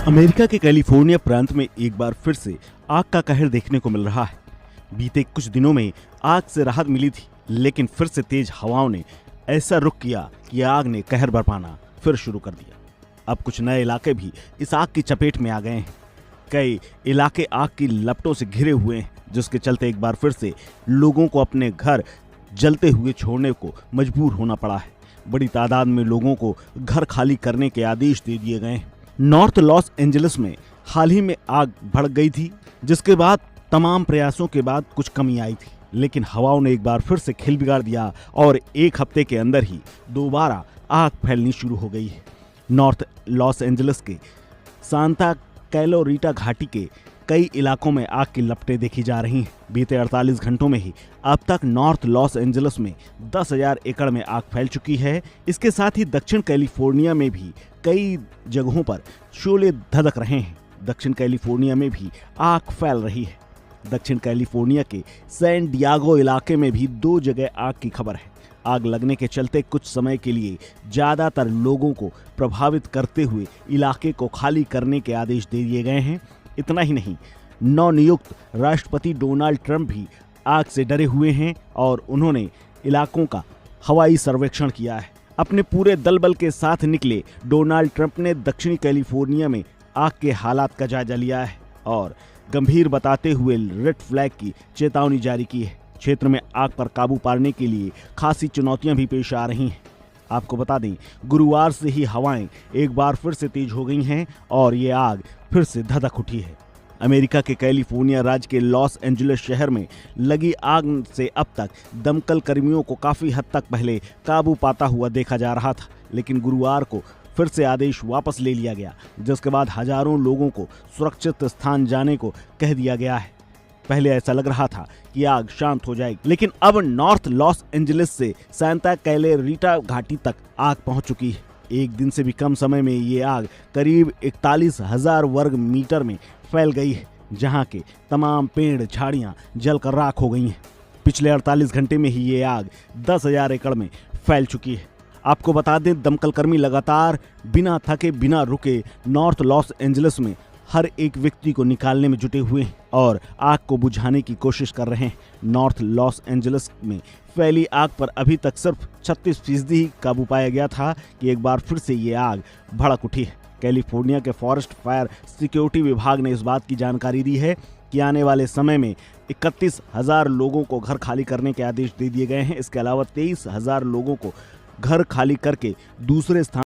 America के California प्रांत में एक बार फिर से आग का कहर देखने को मिल रहा है। बीते कुछ दिनों में आग से राहत मिली थी, लेकिन फिर से तेज हवाओं ने ऐसा रुख किया कि आग ने कहर बरपाना फिर शुरू कर दिया। अब कुछ नए इलाके भी इस आग की चपेट में आ गए हैं। कई इलाके आग की लपटों से घिरे हुए हैं, जिसके चलते एक बार फिर से लोगों को अपने घर जलते हुए छोड़ने को मजबूर होना पड़ा है। बड़ी तादाद में लोगों को घर खाली करने के आदेश दे दिए गए हैं। नॉर्थ लॉस एंजलिस में हाल ही में आग भड़क गई थी, जिसके बाद तमाम प्रयासों के बाद कुछ कमी आई थी, लेकिन हवाओं ने एक बार फिर से खेल बिगाड़ दिया और एक हफ्ते के अंदर ही दोबारा आग फैलनी शुरू हो गई है। नॉर्थ लॉस एंजलिस के सांता कैलोरीटा घाटी के कई इलाकों में आग की लपटें देखी जा रही हैं। बीते 48 घंटों में ही अब तक नॉर्थ लॉस एंजलिस में 10,000 एकड़ में आग फैल चुकी है। इसके साथ ही दक्षिण कैलिफोर्निया में भी कई जगहों पर शोले धधक रहे हैं। दक्षिण कैलिफोर्निया में भी आग फैल रही है। दक्षिण कैलिफोर्निया के सैन डियागो इलाके में भी 2 जगह आग की खबर है। आग लगने के चलते कुछ समय के लिए ज्यादातर लोगों को प्रभावित करते हुए इलाके को खाली करने के आदेश दे दिए गए हैं। इतना ही नहीं, नवनियुक्त राष्ट्रपति डोनाल्ड ट्रंप भी आग से डरे हुए हैं और उन्होंने इलाकों का हवाई सर्वेक्षण किया है। अपने पूरे दल बल के साथ निकले डोनाल्ड ट्रंप ने दक्षिणी कैलिफोर्निया में आग के हालात का जायजा लिया है और गंभीर बताते हुए रेड फ्लैग की चेतावनी जारी की है। क्षेत्र में आग पर काबू पाने के लिए खासी चुनौतियां भी पेश आ रही हैं। आपको बता दें, गुरुवार से ही हवाएं एक बार फिर से तेज हो गई हैं और ये आग फिर से धधक उठी है। अमेरिका के कैलिफोर्निया राज्य के लॉस एंजलिस शहर में लगी आग से अब तक दमकल कर्मियों को काफी हद तक पहले काबू पाता हुआ देखा जा रहा था, लेकिन गुरुवार को फिर से आदेश वापस ले लिया गया, जिसके बाद हजारों लोगों को सुरक्षित स्थान जाने को कह दिया गया है। पहले ऐसा लग रहा था कि आग शांत हो जाएगी, लेकिन अब नॉर्थ लॉस एंजलिस से सांता कैलेरीटा घाटी तक आग पहुंच चुकी है। एक दिन से भी कम समय में ये आग करीब 41,000 वर्ग मीटर में फैल गई है, जहां के तमाम पेड़ झाड़ियां जलकर राख हो गई हैं। पिछले 48 घंटे में ही ये आग 10,000 एकड़ में फैल चुकी है। आपको बता दें, दमकल कर्मी लगातार बिना थके बिना रुके नॉर्थ लॉस एंजलिस में हर एक व्यक्ति को निकालने में जुटे हुए हैं और आग को बुझाने की कोशिश कर रहे हैं। नॉर्थ लॉस एंजलिस में फैली आग पर अभी तक सिर्फ 36% ही काबू पाया गया था कि एक बार फिर से ये आग भड़क उठी है। कैलिफोर्निया के फॉरेस्ट फायर सिक्योरिटी विभाग ने इस बात की जानकारी दी है कि आने वाले समय में 31,000 लोगों को घर खाली करने के आदेश दे दिए गए हैं। इसके अलावा 23,000 लोगों को घर खाली करके दूसरे स्थान